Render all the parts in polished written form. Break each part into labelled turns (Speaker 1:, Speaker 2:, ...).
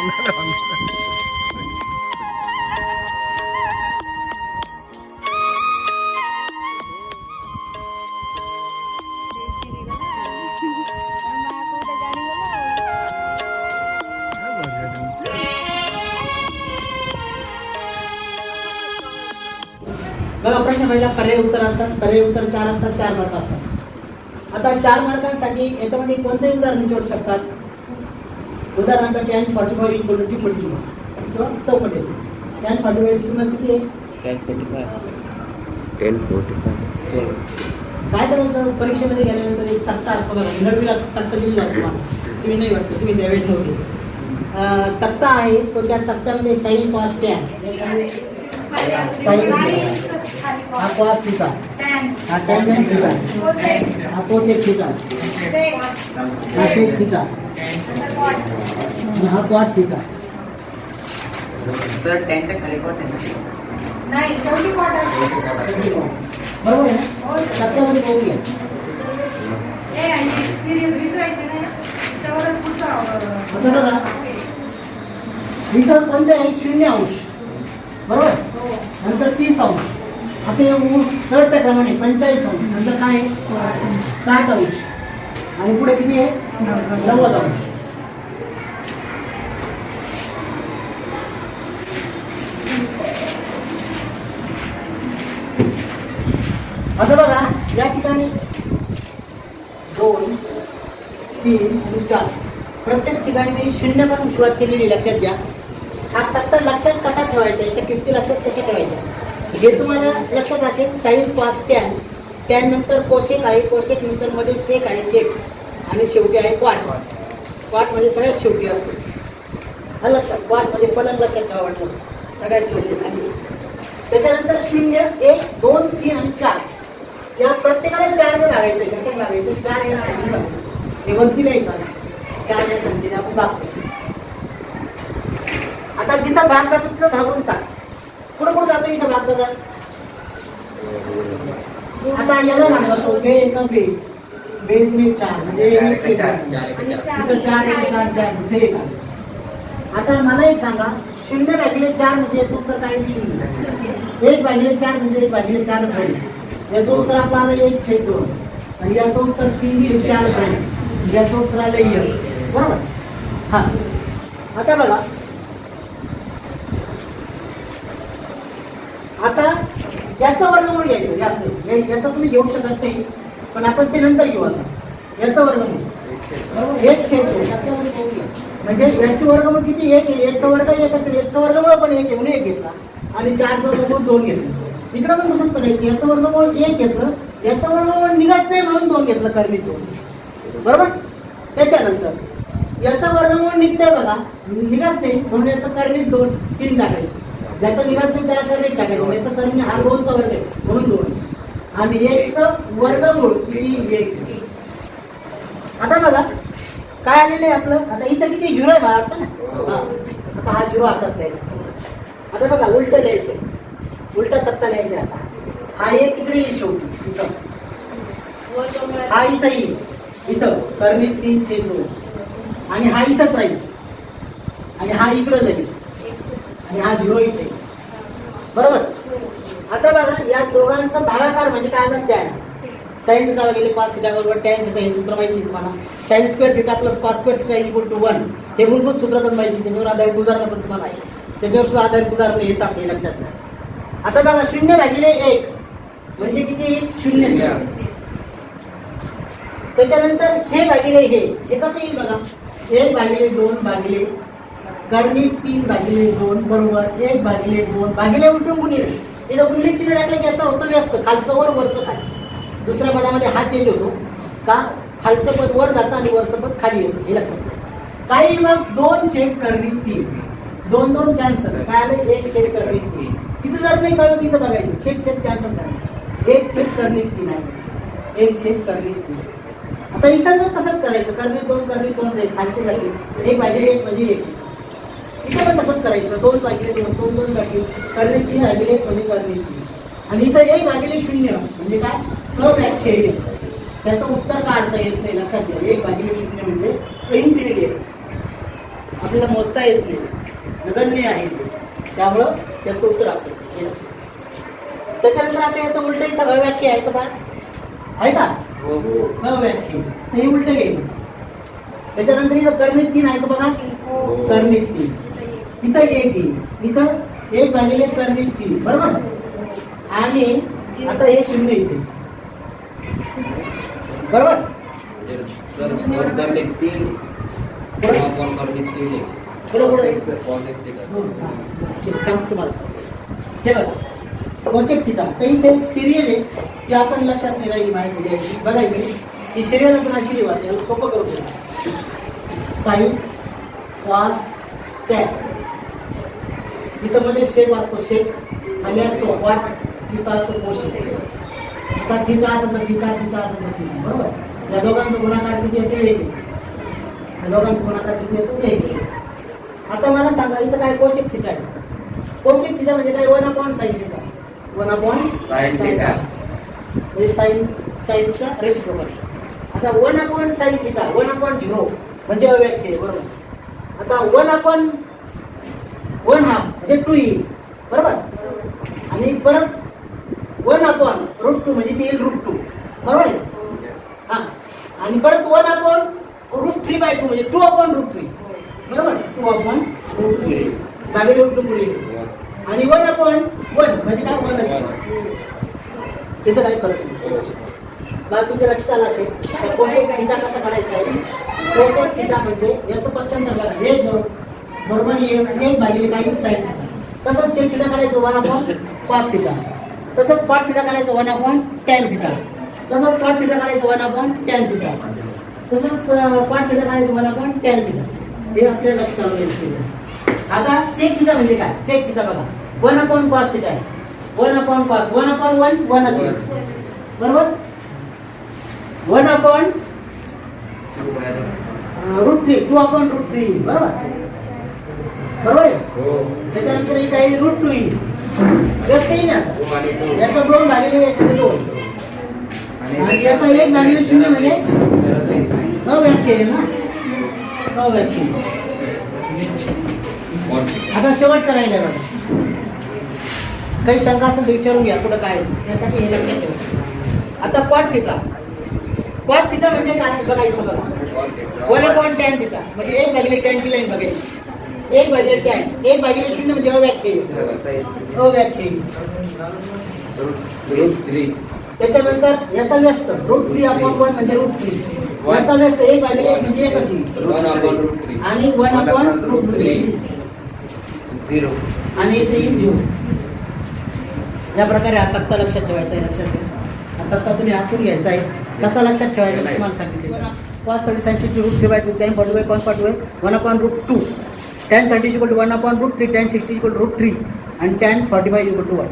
Speaker 1: बघा प्रश्न पहिला पर्याय उत्तर असतात. पर्याय उत्तर 4 असतात. 4 मार्क असतात. आता 4 मार्कांसाठी याच्यामध्ये कोणतेही उदाहरण विचारू शकतात. उदाहरणार्थ tan 45 = t किंवा चौपट येते. tan 45 ची किंमत किती आहे?
Speaker 2: tan 45
Speaker 1: काय करायचं परीक्षेमध्ये गेल्यानंतर एक तक्ता असतो बघा. नवीला तक्ता दिलेला होता तुम्हाला. तुम्ही नाही वाटतं तुम्ही त्यावेळेस नव्हते. तक्ता आहे तो त्या तक्त्यामध्ये sin cos tan हा cos थीटा हा tan थीटा हा cosec थीटा हा sec थीटा हा cot थीटा.
Speaker 2: सर tan च्या खाली cot आहे
Speaker 3: नाही शेवटी cot आहे.
Speaker 1: बरोबर आहे ना? तक्त्यामध्ये बघूया.
Speaker 3: ए आई सिरीज विसरायची नाही त्याच्यावरच पुढचा
Speaker 1: आता बघा इथं कोणतं आहे 0° बरोबर. नंतर 30°. आता हे चढत्या क्रमाने 45°. नंतर काय आहे 60° आणि पुढे किती आहे 90°. आता बघा या ठिकाणी 2, 3 आणि 4 प्रत्येक ठिकाणी मी 0 पासून सुरुवात केलेली लक्षात घ्या. हा तक्ता लक्षात कसा ठेवायचा याच्या किमती लक्षात कशा ठेवायच्या हे तुम्हाला लक्षात असेल. sin cos tan tan नंतर कोसेक आहे. कोसेक नंतर मध्ये सेक आहे सेक आणि शेवटी आहे क्वाट. क्वाट म्हणजे सगळ्यात शेवटी असतो. हा लक्षात क्वाट म्हणजे फलन लक्षात ठेवा वाटलं सगळ्यात शेवटी खाली. त्याच्यानंतर 0, 1, 2, 3 आणि 4 या प्रत्येकाला 4 ने लागायचं. कशात लागायचं 4 या संख्येने लागायचं. हे वरती लिहायचं असतं 4 या संख्येने आपण दाखवतो. आता जिथं भाग जातो तिथं भागून टाक. कुठं कुठं जातो इथं भाग बघा. आता याला म्हणतो बे एक बे बे 4 म्हणजे 1 छेद 4 इथं 4 1 4 4 इथे 1 आलं. आता मला एक सांगा 0/4 म्हणजे याचं उत्तर काय 0. 1/4 म्हणजे 1/4 झाली. याचं उत्तर आपलं आलं 1/2 आणि याचं उत्तर 3/4 झालं. याचं उत्तर आलं 1 बरोबर. हा आता बघा आता याचं वर्गमूळ घ्यायचं. याचं तुम्ही घेऊ शकत नाही पण आपण ते नंतर घेऊ. आता याचं वर्गमूळ 1/2 म्हणजे याचं वर्गमूळ किती 1 आहे. याचं वर्ग 1 आहे. याचं वर्गमूळ पण 1 आहे म्हणून 1 घेतला आणि 4चं वर्गमूळ 2 घेतलं. इकडं पण तसंच करायचं. याचं वर्गमूळ 1 घेतलं. याचं वर्गमूळ निघत नाही म्हणून 2 घेतलं कर्णित 2 बरोबर. त्याच्यानंतर याचं वर्गमूळ निघतंय बघा निघत नाही म्हणून याचं कर्णित 2 3 टाकायचं. ज्याचं निघत नाही त्याला कर्णित टाकायचं. याचं कर्णित हा 2चा वर्ग आहे म्हणून 2 आणि 1चं वर्गमूळ किती 1. आता बघा काय आलेलं आहे आपलं. आता इथं किती 0 आहे मला वाटतं ना. आता हा 0 असाच लिहायचा. आता बघा उलट लिहायचं. उलटा तक्ता लिहायचा. आता हा 1 इकडे येईल शेवटी इथं. हा इथं येईल इथं कर्णित 3/2 आणि हा इथंच राहील आणि हा इकडं जाईल आणि हा 0 इथे बरोबर. आता बघा या दोघांचा भागाकार म्हणजे काय आलं त्या sin थीटा गेले cos थीटा बरोबर tan थीटा हे सूत्र माहिती तुम्हाला. sin square theta plus cos square theta = 1 हे मूलभूत सूत्र पण माहिती. त्याच्यावर आधारित उदाहरणं पण तुम्हाला आहे. त्याच्यावर सुद्धा आधारित उदाहरणं येतात हे लक्षात घ्या. आता बघा 0/1 म्हणजे किती 0. त्याच्यानंतर हे भागिले हे कसं येईल बघा 1/2 भागिले कर्णित 3/2 बरोबर 1/2 भागिले उलटून गुणिले. इथं गुणिले चिन्ह टाकलं की याचं होतं व्यस्त खालचं वर वरचं खाली. दुसऱ्या पदामध्ये हा चेंज होतो का खालचं पद वर जातं आणि वरचं पद खाली येतं हे लक्षात घ्या. काही मग 2/3 2 2 कॅन्सल काय आलं 1/3 तिथं जर नाही कळलं तिथं बघायचं छेद कॅन्सल करायचं 1/3 आहे 1/3. आता इथं जर तसंच करायचं कर्णित 2 जाईल खालचे जातील 1/1 म्हणजे 1. इथं पण तसंच करायचं 2/2 2 2 जातील कर्णित 3/1 म्हणजे कर्णित 3 आणि इथं 1/0 म्हणजे काय अव्याख्येय. त्याचं उत्तर काढता येत नाही लक्षात घ्या. 1/0 म्हणजे इन्फिनिटी आपल्याला मोजता मोजता येत नाही, नगण्य आहे ते. त्यामुळं त्याचं उत्तर असेल हे लक्षात. त्याच्यानंतर आता याचं उलट इथं अव्याख्य आहे का बा? आहे का? अव्याख्य. तर हे उलट घ्यायचं. त्याच्यानंतर इथं कर्णित 3 आहे का बघा? कर्णित 3. इथं 1 येईल, इथं 1 भागिले कर्णित 3, बरोबर. आणि आता हे 0 इथे, बरोबर.
Speaker 2: सर दोन करले 3 आपण करले 3
Speaker 1: सांगतो तुम्हाला. हे बघा कोसेक थिटा. तर इथे एक सिरियल आहे ती आपण लक्षात नाही राहिली माहिती घ्यायची. बघा इकडे ही सिरियल आपण अशी लिहिली, याला सोपं करतो. Sine cos tan. इथं मध्ये शेक असतो, शेक खाली असतो वाट, इथं असतो कोशेक. आता थिटा असेल तर थिटा, थिटा असेल तर थिटा, बरोबर. या दोघांचा गुणाकार किती येतो? 1. या दोघांचा गुणाकार किती येतो? 1. आता मला सांगा इथं काय कोसेक थिटा आहे. कोसेक थिटा म्हणजे काय? 1/sin theta. 1/sin थिटा म्हणजे साईनचा रेसिप्रोकल. आता 1/sin थिटा 1/0 म्हणजे अव्याख्य आहे, बरोबर. आता 1/1/2 म्हणजे 2 येईल, बरोबर. आणि परत 1/√2 म्हणजे ते येईल √2, बरोबर आहे. हा, आणि परत 1/√3/2 म्हणजे 2/√3, बरोबर. 2/√3 भागिले √2 पुढे. आणि 1/1 म्हणजे काय? 1 तिथं काही फरक नाही. मला तुमच्या लक्षात आलं असेल कोसेक थिटा कसा काढायचा आहे. कोसेक थिटा म्हणजे याचं पक्षांतर बघा, 1 बरोबर 1 भागिले काय? Sine theta. तसंच सेक थिटा काढायचं 1/cos थिटा. तसंच कॉट थिटा काढायचं 1/tan थिटा. तसंच कॉट थिटा काढायचं 1/tan थिटा. तसंच कॉट थिटा काढायचं 1/tan थिटा. हे आपल्या लक्षात आलं. आता सेक थिटा म्हणजे काय? सेक थिटा बघा 1/cos थिटा आहे. 1/cos 1/1 1 बरोबर. 1/√3 2/√3 बरोबर, बरोबर आहे. त्याच्यानंतर एक आहे √2 येईल, व्यस्त येईल याचा 2 भागिले 1 म्हणजे 2 आणि याचा 1 भागिले 0 म्हणजे अव्याख्य आहे ना, अव्याख्य. आता शेवटचं राहिलं आहे बघा. काही शंका असेल तर विचारून घ्या पुढं काय आहे त्यासाठी हे लक्षात ठेवा. आता कॉट थिटा. कॉट थिटा म्हणजे काय बघा इथं बघा 1/tan थिटा म्हणजे 1 भागिले tan ची लाईन बघायची. 1 भागिले tan 1 भागिले 0 म्हणजे अव्याख्य, अव्याख्य. त्याच्यानंतर याचा व्यस्त √3/1 म्हणजे √3. याचा व्यस्त 1 भागिले 1 म्हणजे 1च येईल आणि 1/√3
Speaker 2: 0
Speaker 1: आणि इथे येईल 0. या प्रकारे हा तक्ता लक्षात ठेवायचा आहे. लक्षात घ्या हा तक्ता तुम्ही आखून घ्यायचा आहे. कसा लक्षात ठेवायचा तुम्हाला सांगितलं. cos 30 sin 60 √3/2 tan 45 cos 45 1/√2 tan 30 = 1/√3 tan 60 = √3 आणि tan 45 = 1.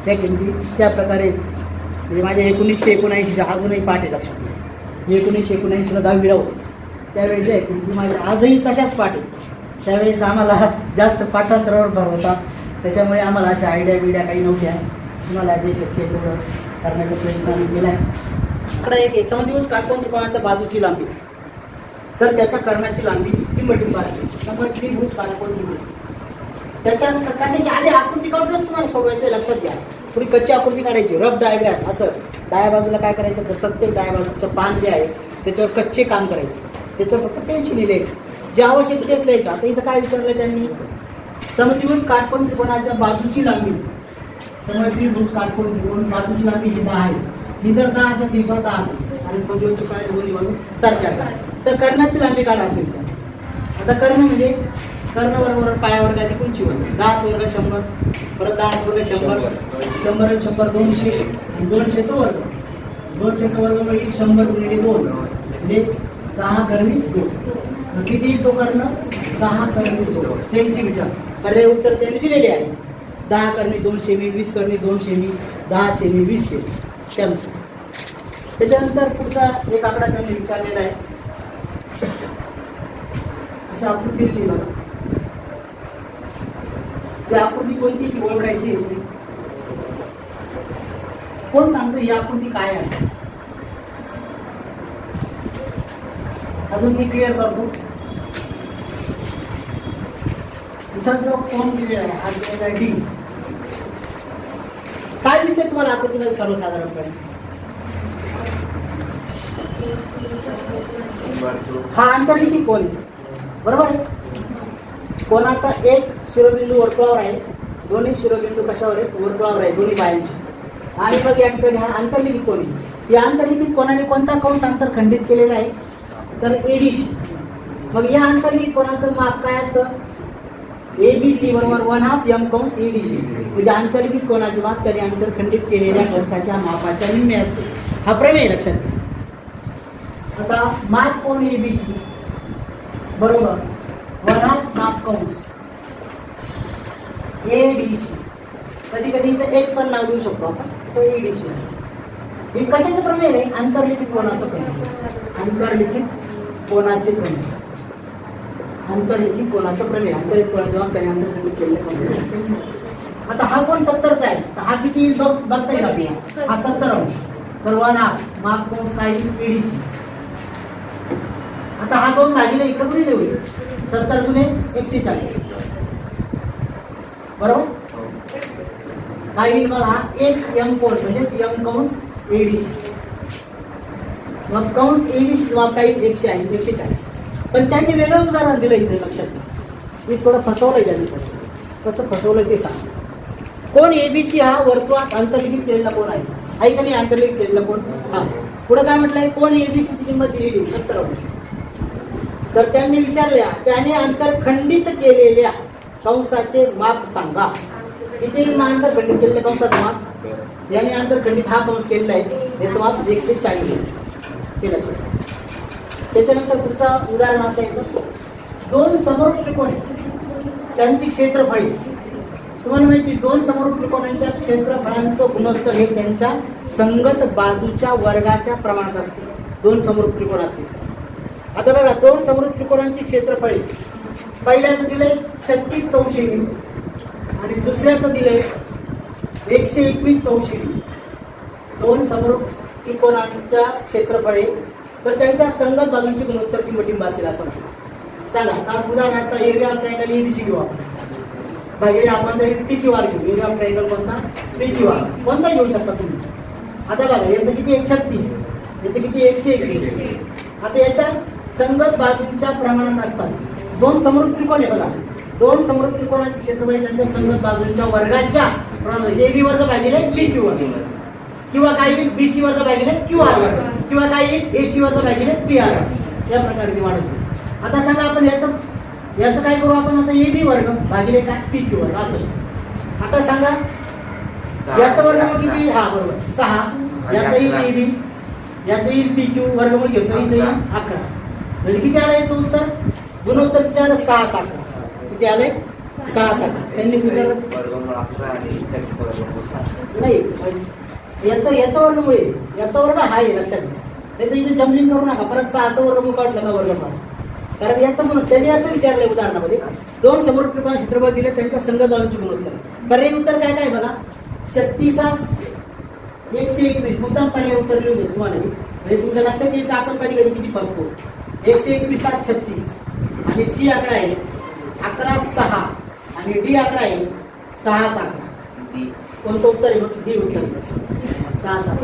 Speaker 1: त्या किमती त्या प्रकारे म्हणजे माझ्या 1979च्या अजूनही पाठ आहे लक्षात घ्या. मी 1979ला 10वीला होतो त्यावेळेच्या आहे किमती माझ्या आजही तशाच पाठ आहे. त्यावेळेस आम्हाला जास्त पाठांतरावर भर होता, त्याच्यामुळे आम्हाला अशा आयडिया बिड्या काही नव्हत्या. तुम्हाला जे शक्य आहे तेवढं करण्याचा प्रयत्न आम्ही केला आहे. इकडे एक समद्विभुज काटकोन त्रिकोणाच्या बाजूची लांबी तर त्याच्या कर्णाची लांबी टिंबटिंब असेल. समद्विभुज काटकोन त्रिकोण त्याच्या कशाची आधी आकृती काढूनच तुम्हाला सोडवायचं लक्षात घ्या. थोडी कच्ची आकृती काढायची, रफ डायग्राम. असं डाव्या बाजूला काय करायचं तर प्रत्येक डाव्या बाजूचं पान जे आहे त्याच्यावर कच्चे काम करायचं, त्याच्यावर फक्त पेन्सिल लिहायचं, जे आवश्यक तेच लिहायचं. आता इथं काय विचारलं त्यांनी, समद्विभुज काटकोन त्रिकोणाच्या बाजूची लांबी. समद्विभुज काटकोन त्रिकोण बाजूची लांबी ही 10 आहे. ही जर 10 असेल ती 10 असेल आणि समद्विभुज त्रिकोणाच्या दोन्ही बाजू सारख्या असतात. तर कर्णाची लांबी काढा असेल विचार. आता कर्ण म्हणजे कर्ण बरोबर पाया वर्गाची उंची होईल. 10 वर्ग 100 परत 10 वर्ग 100 100 आणि 100 200 आणि 200चा वर्ग. 200चा वर्ग म्हणजे 100 गुणिले 2 म्हणजे 10 कर्णी 2. किती तो कर्ण 10 कर्णी 2 सेंटीमीटर. पर्याय उत्तर त्यांनी दिलेले आहे. 10 Karni 2 semi, 20 Karni 2 semi, 10 semi 20 semi त्यानुसार. त्याच्यानंतर पुढचा एक आकडा त्यांनी विचारलेला आहे. अशी आकृती दिली बघा. ही आकृती कोणती ती ओळखायची. कोण सांगतो ही आकृती काय आहे. अजून मी क्लिअर करतो. इथं जो कोण दिलेला आहे हा दिलेला आहे डी. काय दिसते तुम्हाला आकृतीमध्ये सर्वसाधारणपणे? हा अंतर्लिखित कोण आहे, बरोबर आहे. कोणाचा एक शिरोबिंदू वर्तुळावर आहे, दोन्ही शिरोबिंदू कशावर आहे, वर्तुळावर आहे, दोन्ही बायांचे. आणि मग या ठिकाणी हा अंतर्लिखित कोण आहे. या अंतर्लिखित कोणाने कोणता कंस अंतर खंडित केलेला आहे, तर एडीसी. मग या अंतर्लिखित कोणाचं माप काय असतं, एबीसी बरोबर 1/2 m कंस एडीसी. म्हणजे अंतर्लिखित कोणाचे माप त्याने अंतर खंडित केलेल्या कंसाच्या मापाच्या निम्मे असते. हा प्रमेय लक्षात घ्या. आता माप कोण एबीसी बरोबर 1/2 माप कंस एडीसी. कधी कधी इथं एक्स पण नाव देऊ शकतो आपण, तो एडीसी. हे कशाचं प्रमेय नाही, अंतर्लिखित कोणाचं प्रमेय. अंतर्लिखित कोणाचे प्रमेय, अंतर्लिखित कोणाचं प्रमेय. अंतर्लिखित कोणाच्या त्याने अंतर्खंडित केलेलं. आता हा कोण 70चा आहे, तर हा किती बघता येईल आपल्याला, हा 70 अंश. तर 1/2 माप कंस काय एडीसी. आता हा 2 भाजीला इकडे कुठे लिहू, 70 गुणे 140 बरोबर. काय येईल बघा, एक एम कोण म्हणजे एम कंस एडीसी. मग कंस एडीसी माप काय 140. पण त्यांनी वेगळं उदाहरण दिलं इथे, लक्षात घ्या. मी थोडं फसवलंय त्यांनी, थोडंसं कसं फसवलं ते सांग. कोण एबीसी हा वर्तुळात अंतर्लिखित केलेला कोण आहे का नाही, अंतर्लिखित केलेला कोण. हा पुढे काय म्हटलंय, कोण एबीसीची किंमत दिलेली 70 अंश. तर त्यांनी विचारल्या, त्याने अंतरखंडित केलेल्या कंसाचे माप सांगा. किती अंतरखंडित केलेल्या कंसाचं माप, याने अंतरखंडित हा कंस केलेला आहे, याचं माप 140 हे लक्षात घ्या. त्याच्यानंतर पुढचं उदाहरण असं आहे, 2 समरूप त्रिकोण त्यांची क्षेत्रफळे. तुम्हाला माहिती 2 समरूप त्रिकोणांच्या क्षेत्रफळांचं गुणोत्तर हे त्यांच्या संगत बाजूच्या वर्गाच्या प्रमाणात असते. 2 समरूप त्रिकोण असते. आता बघा 2 समरूप त्रिकोणांची क्षेत्रफळे, पहिल्याचं दिलंय 36 चौशिडी आणि दुसऱ्याचं दिलंय 121 चौशिडी. 2 समरूप त्रिकोणांच्या क्षेत्रफळे, तर त्यांच्या संगत बाजूंची गुणोत्तर किंवा टिंब असेल असं म्हणतात. सांगा. आता उदाहरणार्थ एरिया ऑफ ट्रायंगल एबीसी घेऊ आपण. बाहेर आपण PQR घेऊ. एरिया ऑफ ट्रायंगल कोणता, PQR कोणता घेऊ शकता तुम्ही. आता बघा याचं किती 136, याचं किती 121. आता याच्या संगत बाजूंच्या प्रमाणात असतात 2 समरूप त्रिकोण आहे. बघा 2 समरूप त्रिकोणाची क्षेत्रफळ त्यांच्या संगत बाजूंच्या वर्गाच्या प्रमाणात AB वर्ग भागिले PQ वर्ग, किंवा काही BC वर्ग भागिले QR वर्ग, किंवा काही AC वर्ग भागिले PR. या प्रकारे वाढत. आता सांगा आपण याचं काय करू आपण, आता AB वर्ग भागिले काय PQ वर्ग असं. आता सांगा याचं वर्गमूळ किती, हा बरोबर 6. याचं येईल AB, याचं येईल PQ, वर्गमूळ घेतो इथे 11. म्हणजे किती आलं याचं उत्तर, गुणोत्तर किती आलं 6 7. किती आलंय 6 7. त्यांनी नाही याचं वर्गमूळ आहे, याचा वर्ग हा आहे लक्षात घ्या. नाही तर इथे जम्पलिंग करू नका, परत 6चं वर्गमूळ काढलं का वर्गमूळ. कारण याचं म्हणून त्यांनी असं विचारलंय उदाहरणामध्ये, 2 समरूप त्रिकोण क्षेत्रफळ दिले त्यांच्या संगत बाजूंची गुणोत्तर. पर्यायी उत्तर काय काय बघा, 36 121. मुद्दाम पर्याय उत्तर लिहून देतो तुम्हाला. म्हणजे तुमच्या लक्षात येईल का आपण कधी कधी किती फसतो. 121 36 आणि C आकडा आहे 11 6 आणि D आकडा आहे 6 7. कोणतं उत्तर आहे, D उत्तर 6 7.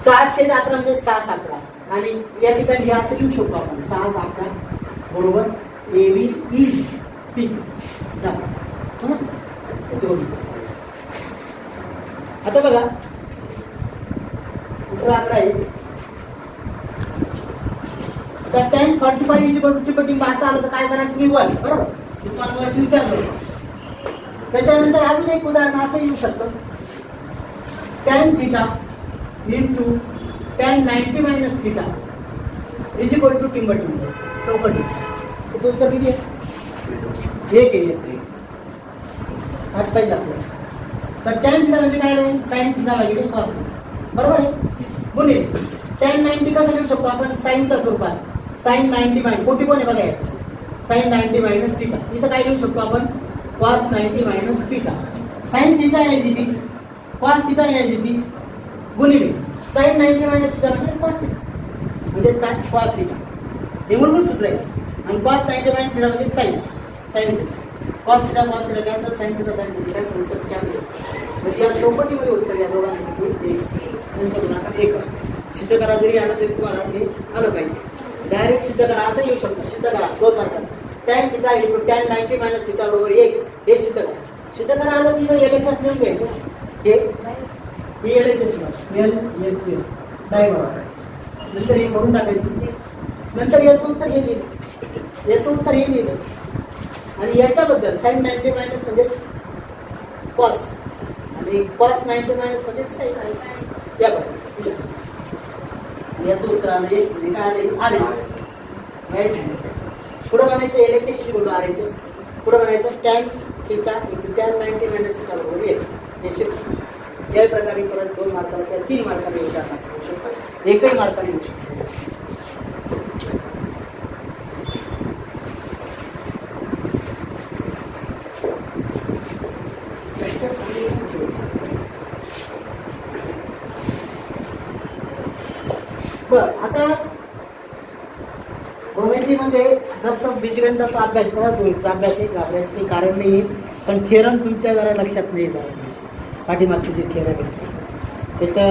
Speaker 1: 6/11 म्हणजे 6 11. आणि या ठिकाणी हे असं लिहू शकतो आपण 6 11 बरोबर AB इज P. आता बघा दुसरा आकडा आहे, tan 45 असं आलं तर काय करा, टिंबल बरोबर. तुम्हाला विचारलं. त्याच्यानंतर अजून एक उदाहरण असं येऊ शकतं, tan θ into tan 90 minus θ is equal to टिंब चौकटी. त्याचं उत्तर किती आहे, 1 आहे. आठ पाहिजे आपल्याला. तर tan θ म्हणजे काय राहील, sin θ भागिले cos θ बरोबर आहे. गुणिले tan 90 कसं लिहू शकतो आपण, साईनच्या स्वरूपात. sin 90 मायनस कोटी कोण आहे बघायचं, sin 90 मायनस θ. इथं काय लिहू शकतो आपण, cos 90 minus θ. sin θ as it is, cos θ as it is, गुणिले sin 90 मायनस θ म्हणजे cos θ, म्हणजेच काय cos θ. हे मूलभूत सूत्र आहे. आणि cos 90 मायनस θ म्हणजे sin. Sine cos theta cancel sine theta cancel उत्तर कॅन्सल. म्हणजे या चौकटीमध्ये उत्तर या दोघांसाठी त्यांचा गुणाकार 1 असतो. सिद्ध करा जरी आलं तरी तुम्हाला ते आलं पाहिजे. डायरेक्ट सिद्ध करा असं येऊ शकतं. सिद्ध करा 2 मार्काला tan theta equal tan 90 minus theta बरोबर 1 हे सिद्ध करा. सिद्ध करा आलं की LHS लिहून घ्यायचं. हे LHS LHS नाही बरोबर. नंतर हे करून टाकायचं. नंतर याचं उत्तर हे लिहिलं. याचं उत्तर हे लिहिलं. आणि याच्याबद्दल साइन 90 मायनस म्हणजे कॉस आणि कॉस 90 मायनस म्हणजे साइन याबद्दल. याचं उत्तर आलं एक म्हणजे काय आलं RHS राईट हँड साईड. पुढं बनायचं LHS बोलतो RHS. पुढं बनायचं tan theta tan 90 minus theta बरोबर 1 हे शिकतो. या प्रकारे परत 2 मार्काला किंवा 3 मार्काला येऊ शकतो. एकही मार्काने येऊ शकतो. बरं आता भूमितीमध्ये जसं बीजगणिताचा अभ्यास करा तुमचा अभ्यास आहे घाबरायचं काही कारण नाही. पण थेरम तुमच्या जरा लक्षात नाही जाईल. पाठीमागचे जे थेरम आहे त्याचा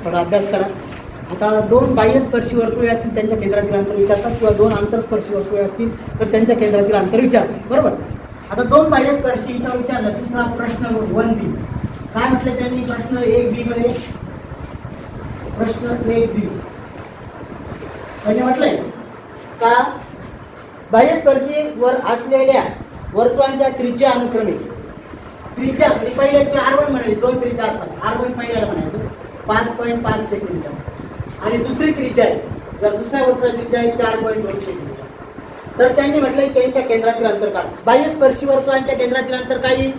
Speaker 1: थोडा अभ्यास करा. आता 2 बाह्यस्पर्शी वर्तुळे असतील त्यांच्या केंद्रातील अंतर विचारतात किंवा 2 आंतरस्पर्शी वर्तुळे असतील तर त्यांच्या केंद्रातील अंतर विचारतात. बरोबर. आता 2 बाह्यस्पर्शी इथं विचारलं. दुसरा प्रश्न 1B काय म्हटलं त्यांनी प्रश्न 1B मध्ये प्रश्न 1B म्हणजे म्हटलंय का बाह्यस्पर्शी वर असलेल्या वर्तुळांच्या त्रिज्या अनुक्रमे त्रिज्या म्हणजे पहिल्याची R1 म्हणायची 2 त्रिज्या असतात. R1 पहिल्याला म्हणायचं 5.5 सेंटीमीटर आणि दुसरी त्रिज्या आहे जर दुसऱ्या वर्तुळाची त्रिज्या आहे 4.2 सेंटीमीटर. तर त्यांनी म्हटलंय त्यांच्या केंद्रातील अंतर काढा. बाह्यस्पर्शी वर्तुळांच्या केंद्रातील अंतर काय येईल?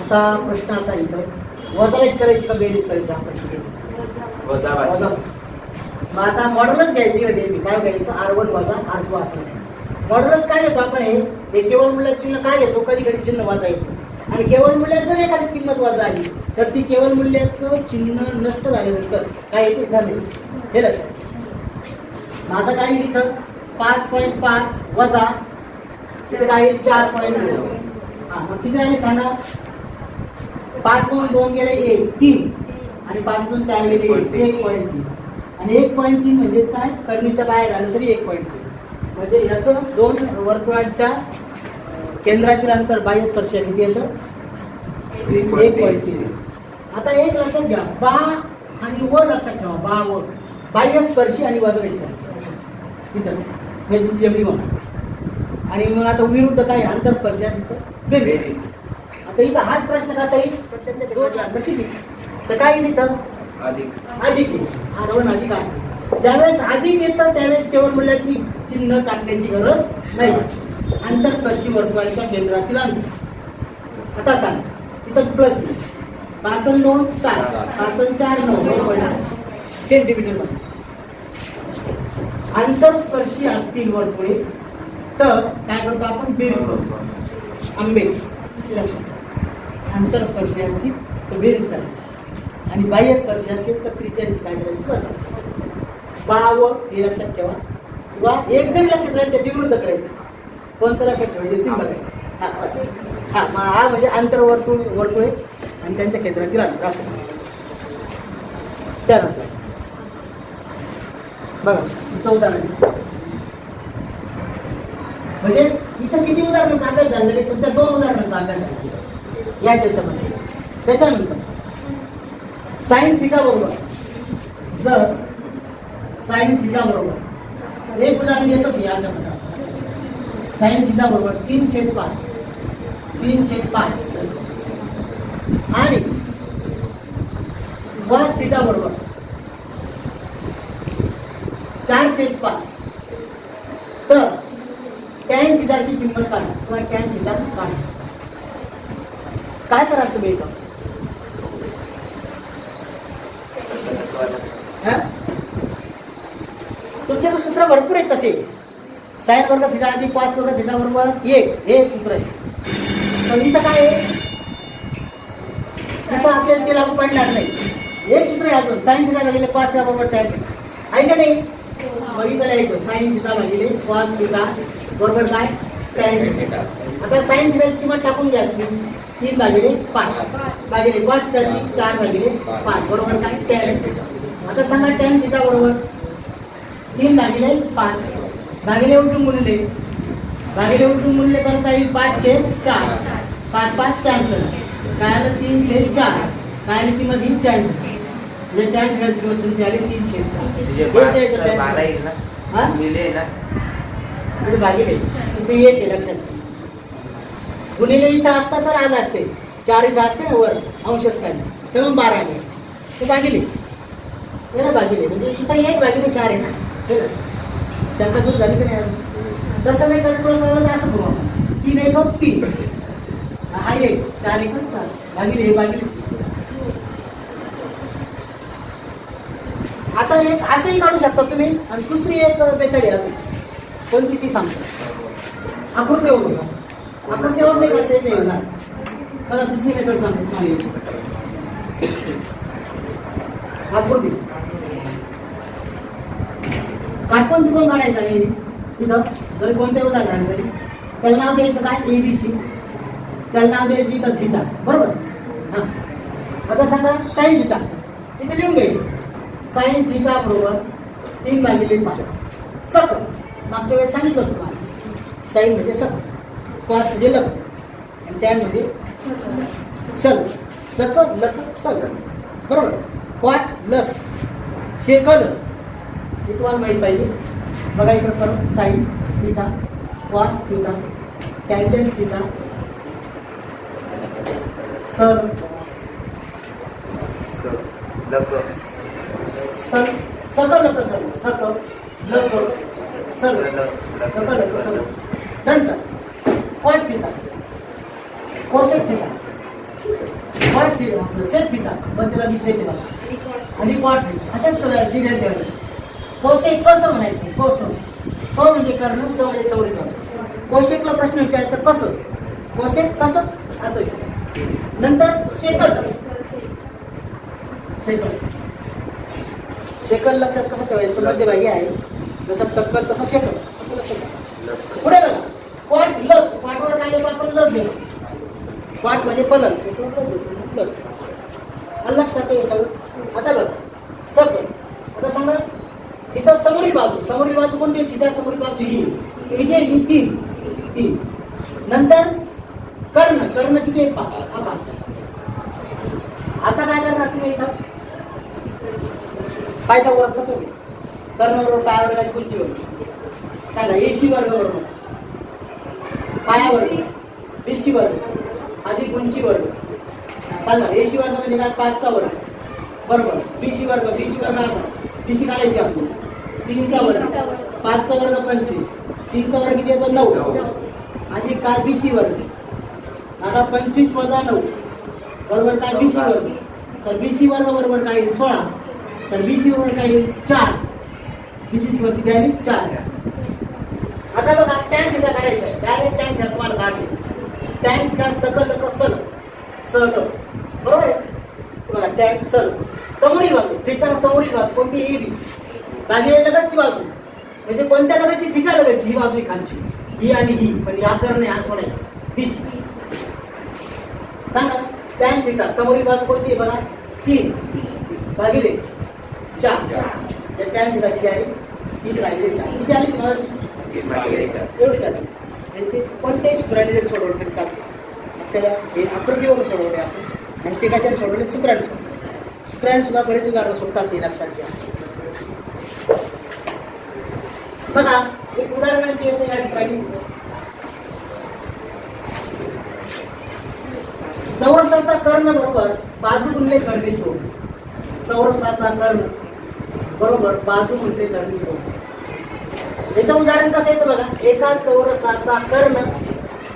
Speaker 1: आता प्रश्न असा इथं वजाबाकी करायची का बेरीज करायची? आपण वजा. मग आता मॉडेलच घ्यायची डेली काय घ्यायचं R1 वजा R2 असं घ्यायचं. मॉडेलच काय घेतो आपण हे केवळ मूल्यात चिन्ह काय घेतो? कधी कधी चिन्ह वजा येतो आणि केवळ मूल्यात जर एखादी किंमत वजा आली तर ती केवळ मूल्याचं चिन्ह नष्ट झाल्यानंतर काय येते धन हे लक्षात. मग आता काय येईल इथं 5.5 वजा तिथे काय येईल 4.2. मग किती आहे सांगा? 5 म्हणून 2 गेले 1 3 आणि 5 म्हणून 4 गेले 1.3 आणि 1.3 म्हणजेच काय करणीच्या बाहेर आलं तरी 1.3 म्हणजे याचं 2 वर्तुळांच्या केंद्रातील अंतर बाह्यस्पर्श किती येतं 1.3. आता एक लक्षात घ्या बा आणि व लक्षात ठेवा. बा व बाह्यस्पर्शी आणि वजाबाकी करायची हे तुमची एवढी म्हणा. आणि मग आता विरुद्ध काय आंतरस्पर्श बेरीज. आता इथं हाच प्रश्न कसा येईल तर त्यांच्या दोन अंतर किती तर काय येईल इथं अधिक R1 अधिक R2. ज्यावेळेस अधिक येतं त्यावेळेस केवळ मूल्याची चिन्ह टाकण्याची गरज नाही. आंतरस्पर्शी वर्तुळाच्या केंद्रातील अंतर आता सांग तिथं प्लस 5 आणि 2 7 5 आणि 4 9 सेंटीमीटर मध्ये. आंतरस्पर्शी असतील वर्तुळे तर काय करतो आपण बेरीज करतो. आंबे लक्षात ठेवायचं. आंतरस्पर्शी असतील तर बेरीज करायची आणि बाह्यस्पर्शी असेल तर त्रिज्यांची काय करायची बदलायची. बा व हे लक्षात ठेवा किंवा एक जरी लक्षात राहील त्याची विरुद्ध करायचं. कोणतं लक्षात ठेवायचं ते बघायचं. हा बस हा म्हणजे वर्तुळे आणि त्यांच्या केंद्रातील अंतर असं. त्यानंतर बघा 14 म्हणजे इथं किती उदाहरणांचा अभ्यास झालेला आहे? तुमच्या 2 उदाहरणांचा अभ्यास झालेला या याच्यामध्ये. त्याच्यानंतर साइन थिटा बरोबर जर साइन थिटा बरोबर एक उदाहरण येतच याच्यामध्ये साइन थिटा बरोबर 3/5 आणि cos थिटा बरोबर 4/5 तर tan थिटाची किंमत काढा किंवा tan थिटा काढा. काय करायचं बे इथं? तुमच्याकडे सूत्र भरपूर आहेत तसे. साइन वर्ग थिटा अधिक cos वर्ग थिटा बरोबर 1 हे एक सूत्र आहे. पण इथं काय आहे इथं आपल्याला ते लागू पडणार नाही. एक सूत्र आहे अजून साइन थिटा भागिले cos थिटा बरोबर tan थिटा आहे का नाही? मग इथं लिहायचं साइन थिटा भागिले कॉस थिटा बरोबर काय टॅन थिटा. आता साइन थिटाची किंमत टाकून घ्या तुम्ही 3 भागिले 5 भागिले कॉस थिटाची 4 भागिले 5 बरोबर काय टॅन थिटा. आता सांगा टॅन थिटा बरोबर 3 भागिले 5 भागिले उलटून गुणले परत काही 5/4 5 कॅन्सल काय आलं 3/4 काय आली ती मध्ये टॅन म्हणजे टॅन थिटाची किंमत तुमची आली 3/4
Speaker 2: 12 येईल ना
Speaker 1: हा
Speaker 2: लिहिले ना
Speaker 1: म्हणजे भागिले इथे येते लक्षात घ्या. गुणिले इथं असता तर आलं असते 4 इथं असते ना वर अंश असताना तेव्हा 12 आले असते ते भागिले हे ना भागिले म्हणजे इथं 1 भागिले 4 आहे ना हे लक्षात. शंका दूर झाली की नाही अजून तसं नाही कंट्रोल करायला तर असं करू आपण 3 1 3 हा 1 4 1 4 भागिले हे भागिले. आता एक असंही काढू शकता तुम्ही आणि दुसरी एक मेथड आहे अजून कोणती ती सांगतो आकृतीवर नाही करता येते ना बघा दुसरी मेथड सांगतो तुम्हाला. आकृती काटकोन त्रिकोण काढायचा आहे तिथं जरी कोणत्या उदाहरण तरी त्याला नाव द्यायचं काय ABC त्याला नाव द्यायचं इथं थिटा बरोबर. हां आता सांगा साइन थिटा इथे लिहून घ्यायचं साइन थिटा बरोबर 3 भागिले 5 सकल मागच्या वेळेस सांगितलं तुम्हाला साइन म्हणजे सकल कॉस म्हणजे लक आणि टॅन म्हणजे सल सकल लक सल बरोबर. क्वाट प्लस शेकल हे तुम्हाला माहीत पाहिजे. बघा इकडे परत sine theta cos theta tangent theta सल सल सकल लक सल सकल लक सल सकल लक सल. नंतर क्वाट theta cosec theta क्वाट theta sec theta पण त्याला विषय दिला आणि क्वाट थिटा अशाच सिरियल ठेवलं. कोसेक कसं म्हणायचं कोसं क म्हणजे करणं स म्हणजे चौरी करणं. कोशेकला प्रश्न विचारायचा कसं कोशेक कसं असं विचारायचं. नंतर शेकल शेकल लक्षात कसं ठेवायचं मध्यभागी आहे जसं टक्कल तसं शेकल असं लक्षात ठेवायचं. पुढे बघा क्वाट लस क्वाटवर काय येतो आपण लस घेतो क्वाट म्हणजे पलन त्याच्यावर लस देतो प्लस लक्षात आहे सगळं. आता बघा सकल आता सांगा इथं समोरील बाजू कोणती थिटा समोरील बाजू ही किती आहे ही 3 नंतर कर्ण किती आहे 5. आता काय करणार तुम्ही इथं पायथा वरचा तुम्ही कर्णावर पायावर काय खुर्चीवर सांगा AC वर्ग बरोबर पायावर BC वर्ग अधिक उंची वर्ग सांगा AC वर्ग म्हणजे काय 5चा वर्ग बरोबर. BC वर्ग असाच BC काढायची आपण 3चा वर्ग 5चा वर्ग 25 3चा वर्ग किती येतो 9 आणि काय BC वर्ग आता 25 वजा 9 बरोबर काय BC वर्ग तर BC वर्ग बरोबर काय 16 तर BC बरोबर काय 4 BC ची किंमत किती आली 4. आता बघा टॅन थिटा काढायचं डायरेक्ट टॅन थिटा तुम्हाला काढले टॅन थिटा सकल लक सल सल बरोबर आहे. बघा टॅन सल समोरील बाजू थिटा समोरील बाजू कोणती AB भागिले लगतची बाजू म्हणजे कोणत्या लगतची थिटा लगतची ही बाजू खालची ही आणि ही पण या करणे हा सोडायचं BC. सांगा टॅन थिटा समोरील बाजू कोणती आहे बघा 3 भागिले 4 या टॅन थिटा किती आहे 3 भागिले 4 किती आली तुम्हाला एवढी झाली. आणि ते कोणत्याही सूत्राने जरी सोडवलं तरी चालते आपल्याला हे आकृतीवरून सोडवले आपण आणि ते कशाने सोडवले सूत्राने सोडवले सूत्राने सुद्धा बरेच उदाहरणं सोडतात ते लक्षात घ्या. बघा एक उदाहरण येतं या ठिकाणी चौरसाचा कर्ण बरोबर बाजू गुणले करणे 2 चौरसाचा कर्ण बरोबर बाजू गुणले करणे 2. याचं उदाहरण कसं येतं बघा एका चौरसाचा कर्ण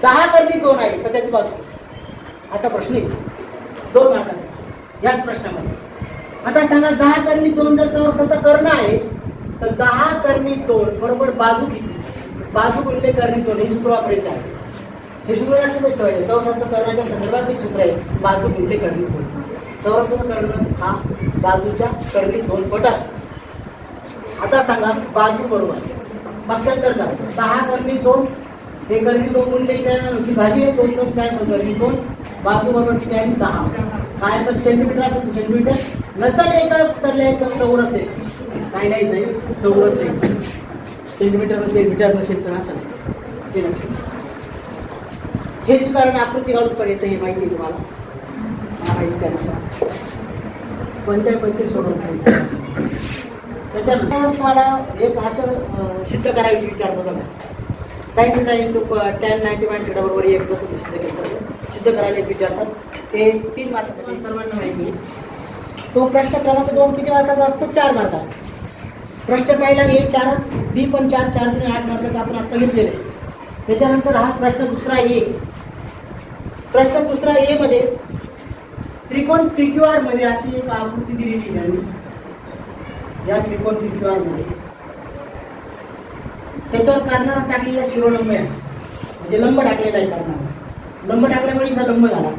Speaker 1: 10 करणी 2 आहे तर त्याची बाजू असा प्रश्न येतो 2 मार्काचा याच प्रश्नामध्ये. आता सांगा 10 करणी 2 जर चौरसाचा कर्ण आहे तर 10 करणी 2 बरोबर बाजू किती बाजू गुणले करणी 2 हे सूत्र वापरायचं आहे. हे सूत्र लक्षात ठेवायचं चौरसाचं कर्णाच्या संदर्भात एक सूत्र आहे बाजू गुणले करणी 2. चौरसाचा कर्ण हा बाजूच्या करणी 2 पट असतो. आता सांगा बाजू बरोबर पक्षांतर करा 6 करणी 2 हे करणी 2 गुणले होती भागिले 2 2 काय असेल करणी 2 बाजू बरोबर किती आहे 10 काय असेल सेंटीमीटर असेल सेंटीमीटर नसेल एका तर चौरस आहे काय नाही जाईल चौरस आहे सेंटीमीटर नसेल तर असं नाही ते लक्षात हेच कारण आकृती काढून पडायचं हे माहिती आहे तुम्हाला माहिती त्यानुसार कोणत्याही पद्धती सोडून त्याच्यानंतर तुम्हाला एक असं सिद्ध करायची विचार बघा साईन थिटा इंटू tan 90 बरोबर एक कसं सिद्ध केलं सिद्ध करायला एक विचारतात ते 3 मार्कासाठी सर्वांना माहिती आहे तो प्रश्न क्रमांक 2 किती मार्काचा असतो 4 मार्काचा प्रश्न पहिला ए 4च बी पण 4 4 गुणे 8 मार्काचा आपण आता घेतलेला आहे त्याच्यानंतर हा प्रश्न दुसरा ए मध्ये त्रिकोण PQR मध्ये अशी एक आकृती दिलेली त्यांनी या त्रिकोण PQR मध्ये त्याच्यावर कर्णावर टाकलेला शिरोलंब आहे म्हणजे लंब टाकलेला आहे कर्णावर लंब टाकल्यामुळे इथं लंब झाला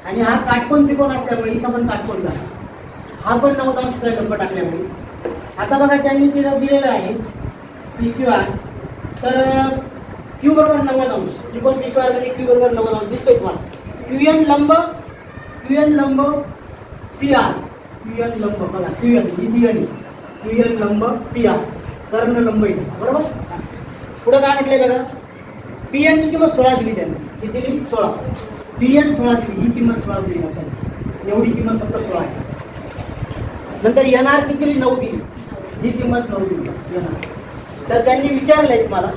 Speaker 1: आणि हा काटकोन त्रिकोण असल्यामुळे इथं पण काटकोन झाला हा पण 90 अंशाचा लंब टाकल्यामुळे आता बघा त्यांनी तिला दिलेलं आहे PQR तर Q बरोबर 90 अंश त्रिकोण PQR मध्ये Q बरोबर 90 अंश दिसतोय तुम्हाला QN लंब PR QN लंब बघा QN लंब PR कर्ण लंब इथे बरोबर पुढे काय म्हटलंय बघा PN ची किंमत 16 दिली त्यांनी किती दिली 16 PN 16 दिली ही किंमत 16 दिली लक्षात एवढी किंमत फक्त 16 आहे नंतर NR किती दिली 9 दिली ही किंमत 9 दिली NR तर त्यांनी विचारलंय तुम्हाला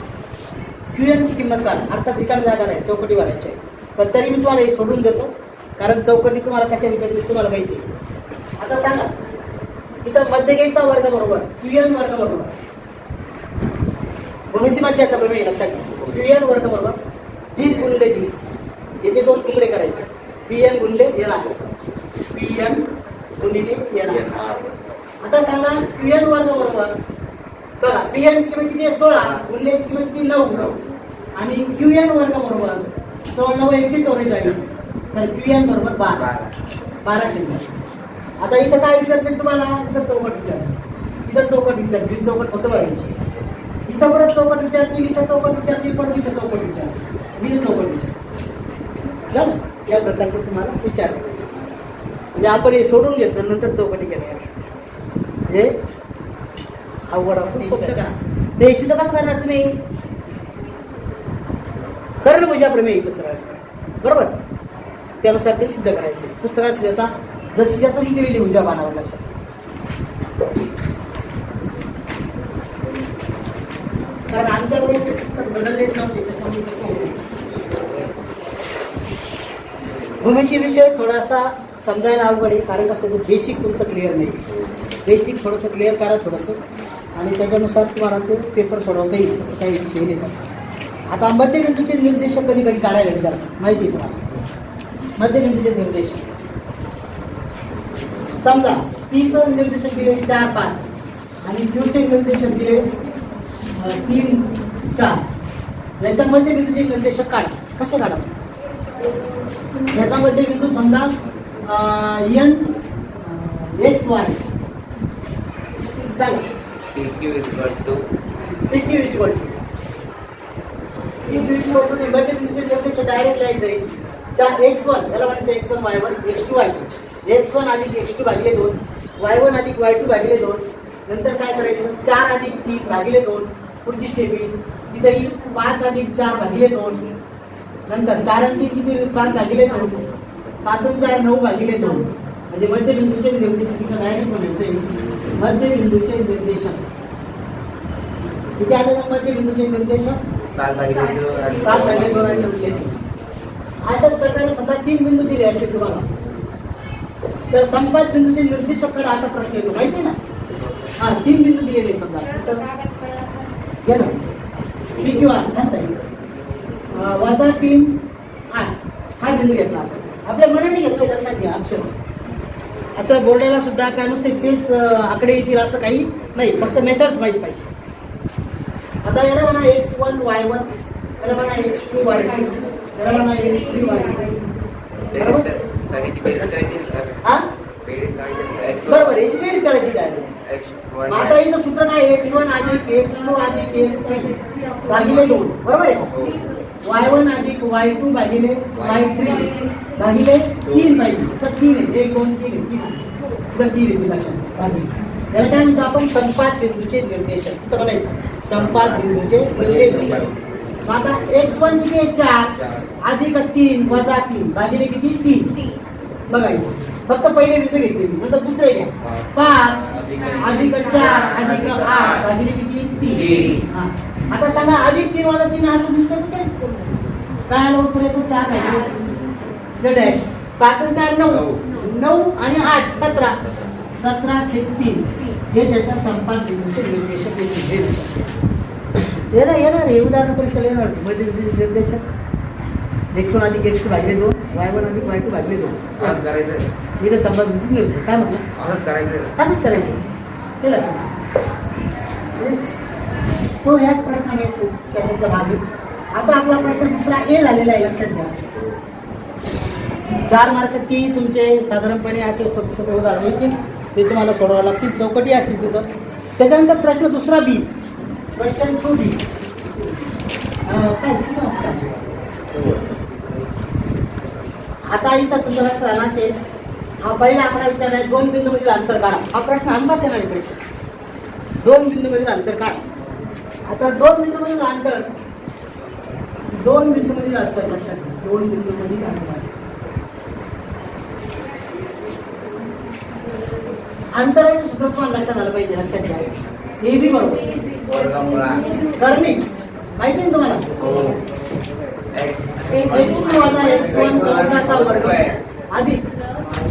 Speaker 1: QN ची किंमत काय अर्थात रिकामी जागा नाही चौकटी भरायची आहे पण तरी मी तुम्हाला हे सोडून देतो कारण चौकटी तुम्हाला कशा विचारली तुम्हाला माहिती आहे आता सांगा इथं मध्यगेचा वर्ग बरोबर QN वर्ग बरोबर भूमिती मध्याचा प्रमेय लक्षात घ्या QN वर्ग बरोबर 30 गुणिले 30 याचे 2 तुकडे करायचे PN गुणिले NR PN गुणिले NR आता सांगा QN वर्ग बरोबर बघा PN ची किंमत किती आहे 16 गुणिले ची किंमत किती 9 आणि QN वर्ग बरोबर 16 9 144 तर QN बरोबर 12 शिल्लक आता इथं काय विचारतील तुम्हाला इथं चौकट विचारतील चौकट फक्त भरायची इथं परत चौकट विचारतील इथं चौकट विचारतील परत इथं चौकट विचारतील इथं चौकट विचारतील झालं या प्रकारचं तुम्हाला विचारलं म्हणजे आपण हे सोडून घेतलं नंतर चौकटी केल्या हे अवघड आपण सोपं करा ते सिद्ध कसं करणार तुम्ही कर्ण भुजा प्रमेय कसं असतं बरोबर त्यानुसार ते सिद्ध करायचे पुस्तकात सिद्धता जशीच्या तशी दिलेली भुजा बाणावर लक्षात कारण आमच्याकडे पुस्तक बदलले नव्हते त्याच्यामुळे कसं होतं भूमिती विषय थोडासा समजायला अवघड आहे कारण कसं त्याचं बेसिक तुमचं क्लिअर नाही बेसिक थोडंसं क्लिअर करा थोडंसं आणि त्याच्यानुसार तुम्हाला तो पेपर सोडवता येईल तसं काही विषय नाही तसं आता मध्यबिंदूचे निर्देशक कधी कधी काढायला विचारतात माहिती आहे तुम्हाला मध्यबिंदूचे निर्देशक समजा Pचं निर्देशक दिले 4 5 आणि Qचे निर्देशक दिले 3 4 याच्या मध्यबिंदूचे निर्देशक काढा कसे काढा याचा मध्यबिंदू समजा N X Y सांगा
Speaker 2: PQ =
Speaker 1: मध्यबिंदूचे निर्देशक डायरेक्ट लिहायचं आहे X1 याला म्हणायचं X1 Y1 X2 Y2 X1 अधिक X2 भागिले 2 Y1 अधिक Y2 भागिले 2 नंतर काय करायचं 4 अधिक 3 भागिले 2 पुढची स्टेप येईल तिथे येईल 5 अधिक 4 भागिले 2 नंतर 4 आणि 3 किती 7 भागिले 2 5 आणि 4 9 भागिले 2 म्हणजे मध्यबिंदूचे निर्देशक इथं डायरेक्ट म्हणायचं मध्यबिंदूचे निर्देशक किती आले मग मध्यबिंदूचे निर्देशक
Speaker 2: 7 भागिले
Speaker 1: 2 आणि 9 अशाच प्रकारे समजा 3 बिंदू दिले असतील तुम्हाला तर संपात बिंदूचे निर्देशक असा प्रश्न येतो माहिती ना हा 3 बिंदू दिलेले समजा घ्या ना PQR वजा 3 8 हा बिंदू घेतला आपण आपल्या मनाने घेतोय लक्षात घ्या अक्षर असं बोर्डाला सुद्धा काय नसते तेच आकडे येतील असं काही नाही फक्त मेथड्स माहीत पाहिजे आता याला म्हणा X1 Y1 याला म्हणा X2 Y2 याला म्हणा X3 Y3 बरोबर
Speaker 2: सगळ्याची बेरीज करायची सर
Speaker 1: हा
Speaker 2: बेरीज करायची
Speaker 1: बरोबर याची बेरीज करायची डायरेक्ट. आता इथं सूत्र काय x1 अधिक x2 अधिक x3 भागिले 2 बरोबर आहे
Speaker 2: हो.
Speaker 1: y1 अधिक y2 भागिले y3 भागिले 3 पाहिजे तर 3 आहे 1 2 3 आहे 3 पुढे 3 येते लक्षात भागिले. त्याला काय म्हणतो आपण संपात बिंदूचे निर्देशक. इथं बनायचं संपात बिंदूचे निर्देशक. आता x1 किती आहे 4 अधिक 3 वजा 3 भागिले किती 3 बघा इथे फक्त पहिले बिंदू घेतले नंतर दुसरे घ्या 5 अधिक 4 अधिक 8 भागिले किती 3. आता सांगा अधिक 3 वजा 3 असं दिसतं का काय आलं उत्तर येतं 4 भागिले डॅश 5 आणि 4 9 आणि 8 17/3 हे त्याच्या संपात बिंदूचे निर्देशक येणार हे उदाहरण परीक्षेला येणार निर्देशक x1 अधिक x2 भागिले 2 y1 अधिक y2 भागिले 2
Speaker 2: असंच करायचं.
Speaker 1: इथे संपात बिंदूचे निर्देशक काय म्हटलं
Speaker 2: असंच करायचं.
Speaker 1: असंच करायचं हे लक्षात तो ह्याच प्रश्नाने त्याच्यातला भाजी असा आपला प्रश्न दुसरा ए झालेला आहे लक्षात घ्या. 4 मार्क ती तुमचे साधारणपणे असे सोपे सोपे उदाहरण येतील ते तुम्हाला सोडवावं लागतील चौकटी असतील तिथं. त्याच्यानंतर प्रश्न दुसरा बी क्वेश्चन 2B आता इथं तुमचं लक्षात आलं असेल हा पहिला आकडा विचारला आहे 2 बिंदूमधील अंतर काढा. हा प्रश्न हमखास येणार आहे प्रश्न 2 बिंदूमधील अंतर काढा. आता 2 बिंदूमधील अंतर 2 बिंदूमधील अंतर लक्षात घ्या 2 बिंदूमधील अंतर अंतराचे सूत्र तुम्हाला लक्षात आलं पाहिजे लक्षात घ्या. हे बी बरोबर करणे माहिती आहे तुम्हाला x2 वजा x1 कंसाचा वर्ग अधिक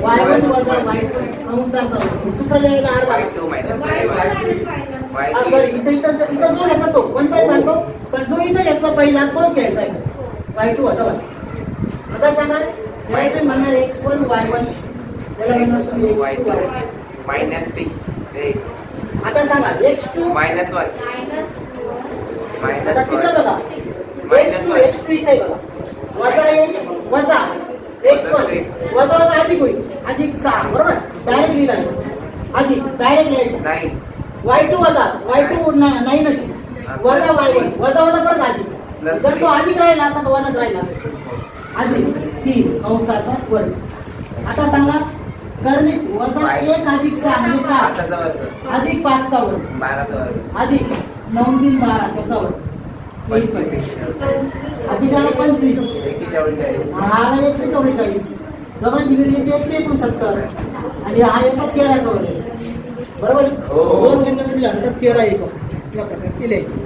Speaker 1: y1 वजा y2 कंसाचा वर्ग सूत्र लिहायला अर्धा सॉरी इथं जो घेतला तो कोणताही सांगतो पण जो इथं घेतला पहिला तोच घ्यायचा आहे y2 होता बघा. आता सांगा त्याला तुम्ही म्हणणार x1 y1 त्याला म्हणणार तुम्ही x2 y1 आता सांगा x2 आता तिकडं बघा x2 इथे बघा वजा 1 वजा x1 वजा वजा अधिक होईल अधिक 6 बरोबर डायरेक्ट लिहिला अधिक डायरेक्ट लिहायचं y2 वजा y2 नाही नची वजा y1 वजा वजा परत अधिक जर तो अधिक राहिला असता तर वजाच राहिला असता अधिक 3 कंसाचा वर्ग. आता सांगा करणे वजा 1 अधिक 6 म्हणजे 5 अधिक 5 चा वर्ग अधिक 9 3 12 त्याचा वर्ग किती झाला 25 हा 144 दोघांची बेरीज येते 169 आणि हा येतो 13 चा वर्ग बरोबर. 2 बिंदूमधील अंतर 13 एकक या प्रकारे लिहायचं.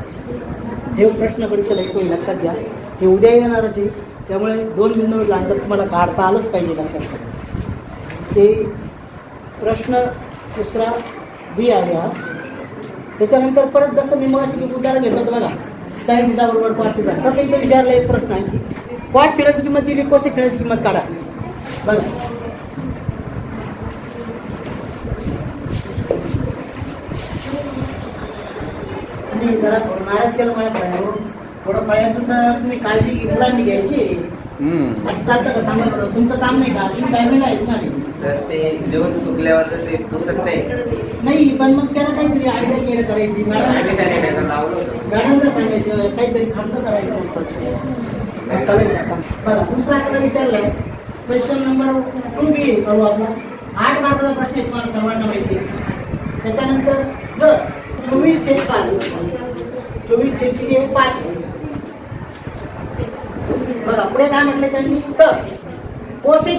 Speaker 1: हे प्रश्न परीक्षेला येतो लक्षात घ्या. हे उद्या येणारच आहे त्यामुळे 2 बिंदूमधील अंतर तुम्हाला काढता आलंच पाहिजे लक्षात घ्या. ते प्रश्न दुसरा बी आहे हा. त्याच्यानंतर परत जसं मी मग एक उदाहरण घेतलं होतं बघा साईन थिटा बरोबर कॉट थिटा तसं इथं विचारला एक प्रश्न आहे की कॉट थिटाची किंमत दिली कोसेक थिटाची किंमत काढा बघा. आणि जरा नाराज केलं माझ्या फळ्यावर थोडं फळ्याचं तर तुम्ही काळजी मुलांनी घ्यायची असं चालतं का सांगा बरं तुमचं काम नाही का तुम्ही टायमिंग आहेत ना
Speaker 4: तर ते लिहून चुकल्यावर ते पुस्तक
Speaker 1: नाही पण मग त्याला काहीतरी आयडिया केलं करायची मॅडमला सांगायचं काहीतरी खर्च करायचा चालेल का सांग बरं. दुसरा आकडा विचारलाय क्वेश्चन नंबर 2B चालू आपला 8 मार्काचा प्रश्न आहे तुम्हाला सर्वांना माहिती आहे. त्याच्यानंतर जर 24/5 24/5 बघा पुढे काय म्हटलं त्यांनी तर कोसेक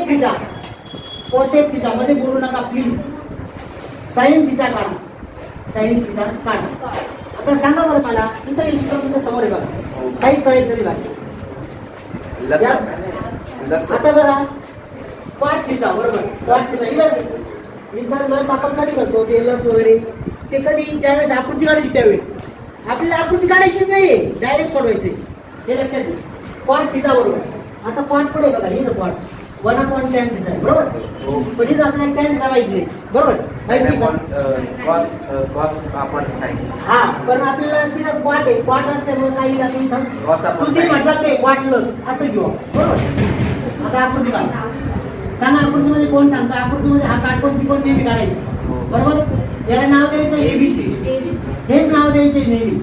Speaker 1: थिटा मध्ये बोलू नका प्लीज. साइन थिटा काढा आता सांगा बरं मला इथं इन्स्ट्रक्शन समोर आहे बघा काहीच करायचं नाही बाकी. आता बघा कॉट थिटा बरोबर कॉट थिटा इथं लस आपण कधी करतो ते लस वगैरे ते कधी ज्यावेळेस आकृती काढायची त्यावेळेस आपल्याला आकृती काढायचीच नाही डायरेक्ट सोडवायचे हे लक्षात घ्या. कॉट थिटा बरोबर आता कॉट पुढे बघा हे कॉट 1/tan थिटा आहे बरोबर पण इथं आपल्याला tan थिटा माहिती नाही बरोबर माहिती का हा पण आपल्याला तिथं कॉट आहे कॉट असल्यामुळे काही असं इथं तुझी म्हटलं ते कॉटलस असं घेऊ बरोबर. आता आकृती काढा सांगा आकृतीमध्ये कोण सांगता आकृतीमध्ये हा काटकोन त्रिकोण नेहमी काढायचा बरोबर. याला नाव द्यायचं एबीसी. हेच नाव द्यायचे नेहमी.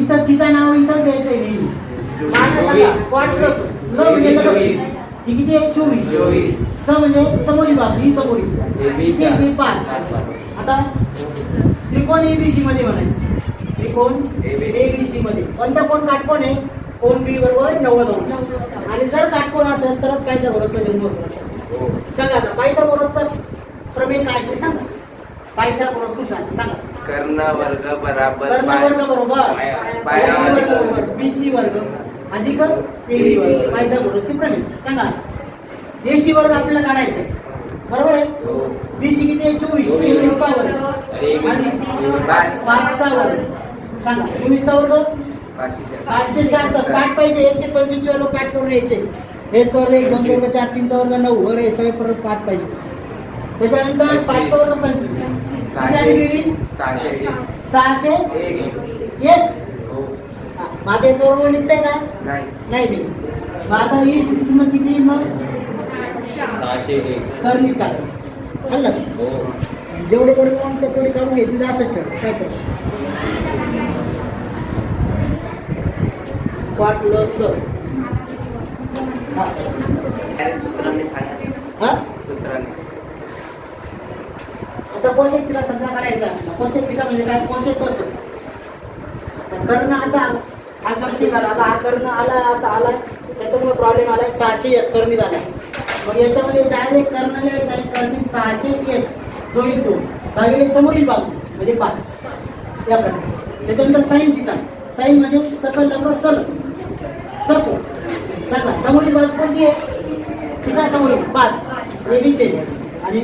Speaker 1: इथं तिथं नाव इथं द्यायचंय नेहमी. आता सांगा क्वाड्रस ल म्हणजे लगतची. ही किती आहे? 24. स म्हणजे समोरील बाजू, ही समोरील. किती आहे? ती 5. आता त्रिकोण एबीसी मध्ये म्हणायचं. त्रिकोण एबीसी मध्ये कोणता कोण काटकोण आहे? कोण बी बरोबर 90 अंश. आणि जर काटकोण असेल तर पायथा गोरसचा जन्म होतो. सांगा आता पायथा गोरसचा प्रमेय काय ते सांगा. पायथा गोरस तू सांगा.
Speaker 4: कर्ण वर्ग बराबर
Speaker 1: कर्ण वर्ग बरोबर
Speaker 4: पाया
Speaker 1: AC वर्ग
Speaker 4: वर्ग.
Speaker 1: बरोबर BC वर्ग अधिक AB वर्ग. पायथा गोरसचे प्रमेय सांगा. AC वर्ग आपल्याला काढायचा आहे बरोबर आहे. BC किती आहे? 24 चा वर्ग अधिक 5 चा वर्ग. सांगा 24 चा वर्ग 576. पाठ पाहिजे 1 ते 25 वर्ग पाठ करून यायचे. हेच वर्ग 1 2 वर्ग 4 3 चा वर्ग 9 वर हे सगळे परत पाठ पाहिजे. त्याच्यानंतर 5 चा वर्ग 25. किती आली बेरीज? 601. माझ्याचं वर्ग निघतंय का? नाही निघत. मग आता ही किंमत किती येईल मग?
Speaker 2: 601.
Speaker 1: कर्णी टाकायची. आलं लक्षात?
Speaker 2: हो.
Speaker 1: जेवढे वर्ग म्हणतो तेवढे काढून घे. तुझं असंच ठेवायचं. काय करायचं? वाटलं सर.
Speaker 4: सूत्राने सांगा.
Speaker 1: हा?
Speaker 4: सूत्राने
Speaker 1: आता पोषक तिला समजा काढायचा. पोषक तिला म्हणजे काय? पोषक कसं? कर्ण आता हा समजी करा. आता हा कर्ण आला असा आलाय त्याच्यामुळे प्रॉब्लेम आलाय. 601 कर्णी झाला. मग याच्यामध्ये डायरेक्ट कर्ण लिहायचा आहे. कर्णी 601 जो येतो भागिले समोरील बाजू म्हणजे 5 या प्रकारे. त्याच्यानंतर साईन थिटा. साईन म्हणजे सकल लंब सल सको. सांगा समोरील बाजू कोणती आहे? थिटा समोरील 5 एबीचे आणि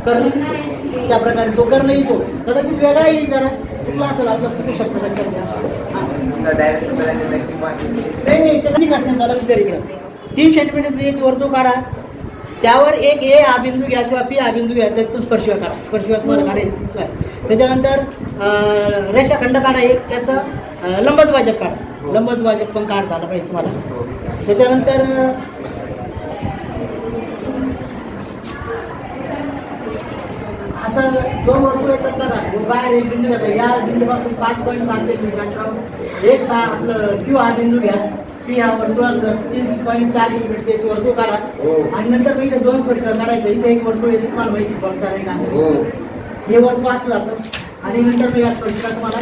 Speaker 1: कर्ण त्या प्रकारे जो कर्ण येतो कदाचित वेगळा येईल. करा चुकला असेल आपला चुकू शकतो. लक्षात घ्या.
Speaker 4: डायरेक्ट सूत्राने नक्की माहिती.
Speaker 1: नाही ते कधी काढण्याचा लक्ष द्या इकडं. 3 सेंटीमीटर एक वर्तुळ काढा. त्यावर एक ए हा बिंदू घ्या किंवा पी हा बिंदू घ्या. त्यातून स्पर्शिका काढा. स्पर्शिका तुम्हाला काढायचं आहे. त्याच्यानंतर रेषाखंड काढा एक. त्याचं लंबद्वाजक काढा. लंबद्वाजक पण काढता आलं पाहिजे तुम्हाला. त्याच्यानंतर असं 2 वर्तुळ येतात बघा. बाहेर एक बिंदू घेतात. या बिंदूपासून 5.7 सेंटीमीटर अंतरावर एक आपलं क्यू हा बिंदू घ्या. पी हा वर्तुळात 3.4 सेंटीमीटर वर्तुळ काढा. आणि नंतर इथे 2 स्पर्शिका काढायचं. इथे एक वर्तुळ येते तुम्हाला माहिती पडणार आहे का? हे वर्तुळ असं जातं आणि नंतर मी या स्पर्शिका तुम्हाला